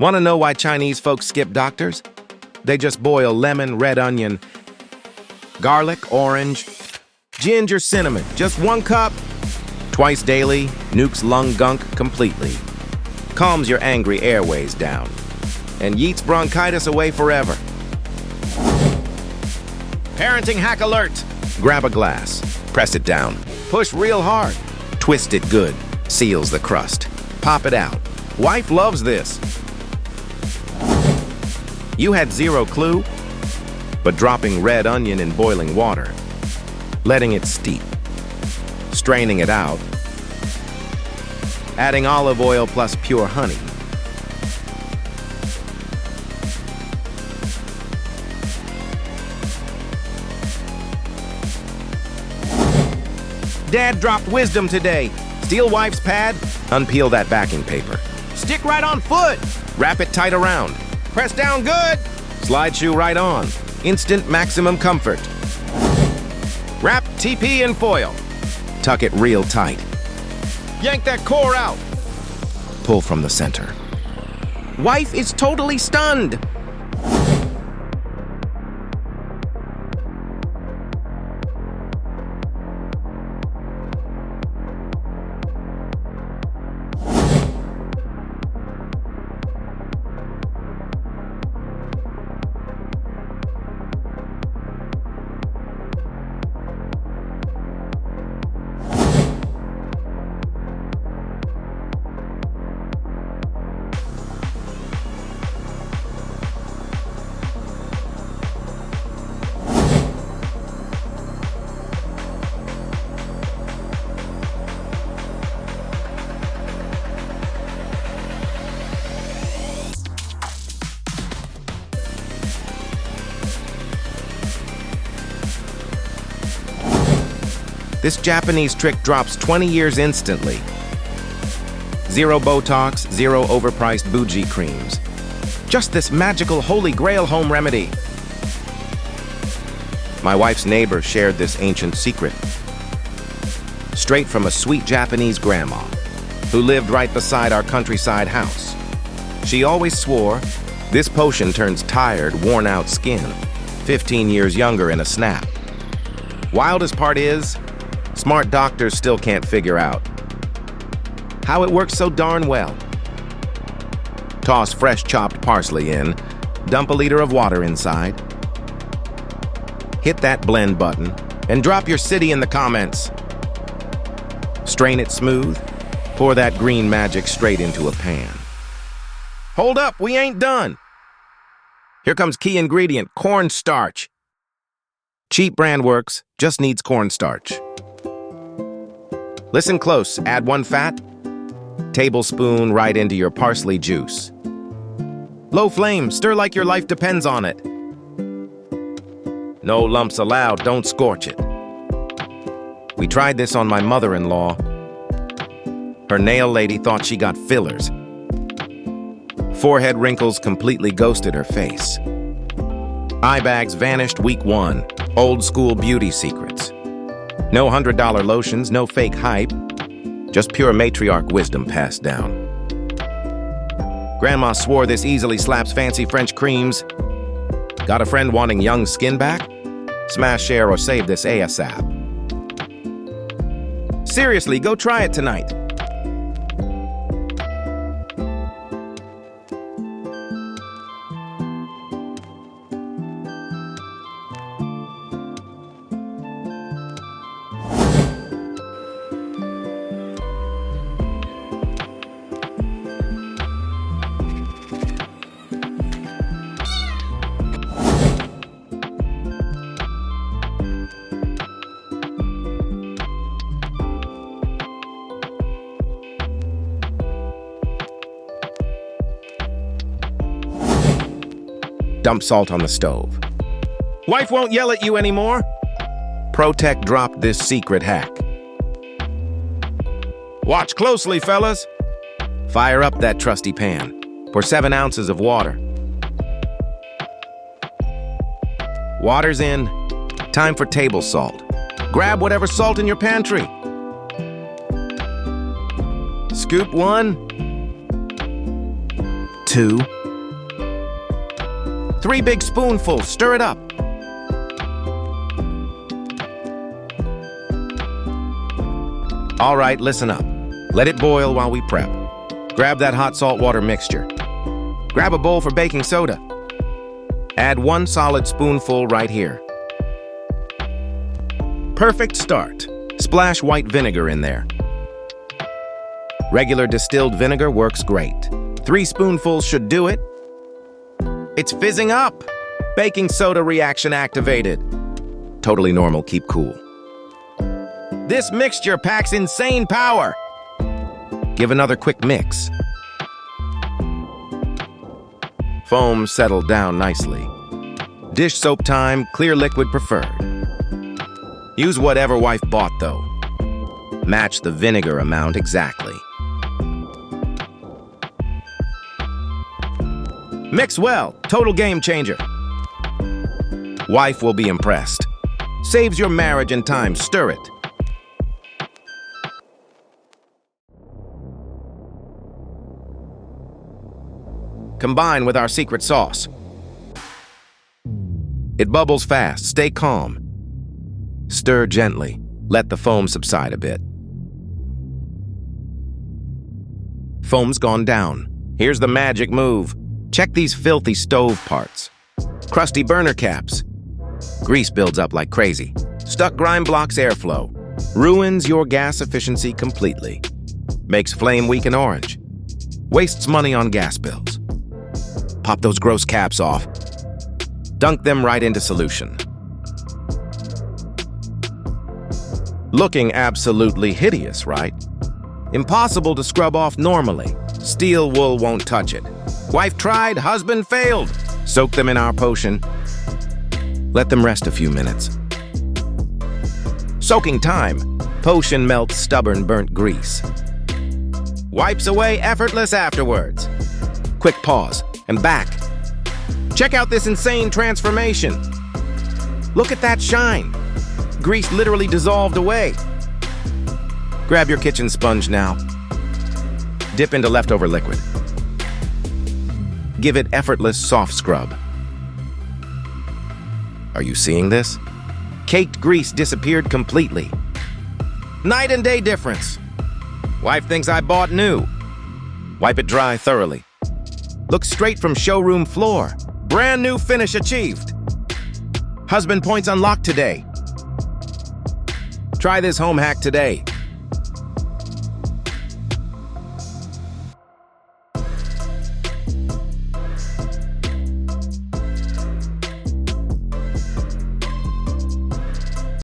Want to know why Chinese folks skip doctors? They just boil lemon, red onion, garlic, orange, ginger, cinnamon. Just 1 cup. Twice daily, nukes lung gunk completely. Calms your angry airways down. And yeets bronchitis away forever. Parenting hack alert. Grab a glass. Press it down. Push real hard. Twist it good. Seals the crust. Pop it out. Wife loves this. You had zero clue, but dropping red onion in boiling water, letting it steep, straining it out, adding olive oil plus pure honey. Dad dropped wisdom today. Steal wife's pad, unpeel that backing paper. Stick right on foot. Wrap it tight around. Press down good. Slide shoe right on. Instant maximum comfort. Wrap TP in foil. Tuck it real tight. Yank that core out. Pull from the center. Wife is totally stunned. This Japanese trick drops 20 years instantly. Zero Botox, zero overpriced bougie creams. Just this magical holy grail home remedy. My wife's neighbor shared this ancient secret. Straight from a sweet Japanese grandma who lived right beside our countryside house. She always swore, this potion turns tired, worn-out skin 15 years younger in a snap. Wildest part is, smart doctors still can't figure out how it works so darn well. Toss fresh chopped parsley in, dump a liter of water inside, hit that blend button, and drop your city in the comments. Strain it smooth, pour that green magic straight into a pan. Hold up, we ain't done. Here comes key ingredient, cornstarch. Cheap brand works, just needs cornstarch. Listen close, add 1 fat tablespoon right into your parsley juice. Low flame, stir like your life depends on it. No lumps allowed, don't scorch it. We tried this on my mother-in-law. Her nail lady thought she got fillers. Forehead wrinkles completely ghosted her face. Eye bags vanished week 1, old school beauty secrets. No $100 lotions, no fake hype, just pure matriarch wisdom passed down. Grandma swore this easily slaps fancy French creams. Got a friend wanting young skin back? Smash, share, or save this ASAP. Seriously, go try it tonight. Dump salt on the stove. Wife won't yell at you anymore. ProTech dropped this secret hack. Watch closely, fellas. Fire up that trusty pan. Pour 7 ounces of water. Water's in. Time for table salt. Grab whatever salt in your pantry. Scoop 1, 2, 3 big spoonfuls. Stir it up. All right, listen up. Let it boil while we prep. Grab that hot salt water mixture. Grab a bowl for baking soda. Add 1 solid spoonful right here. Perfect start. Splash white vinegar in there. Regular distilled vinegar works great. 3 spoonfuls should do it. It's fizzing up. Baking soda reaction activated. Totally normal, keep cool. This mixture packs insane power. Give another quick mix. Foam settled down nicely. Dish soap time, clear liquid preferred. Use whatever wife bought though. Match the vinegar amount exactly. Mix well, total game changer. Wife will be impressed. Saves your marriage and time, stir it. Combine with our secret sauce. It bubbles fast, stay calm. Stir gently, let the foam subside a bit. Foam's gone down. Here's the magic move. Check these filthy stove parts. Crusty burner caps. Grease builds up like crazy. Stuck grime blocks airflow. Ruins your gas efficiency completely. Makes flame weak and orange. Wastes money on gas bills. Pop those gross caps off. Dunk them right into solution. Looking absolutely hideous, right? Impossible to scrub off normally. Steel wool won't touch it. Wife tried, husband failed. Soak them in our potion. Let them rest a few minutes. Soaking time. Potion melts stubborn burnt grease. Wipes away effortless afterwards. Quick pause. And back. Check out this insane transformation. Look at that shine. Grease literally dissolved away. Grab your kitchen sponge now. Dip into leftover liquid. Give it effortless soft scrub. Are you seeing this? Caked grease disappeared completely. Night and day difference. Wife thinks I bought new. Wipe it dry thoroughly. Looks straight from showroom floor. Brand new finish achieved. Husband points unlocked today. Try this home hack today.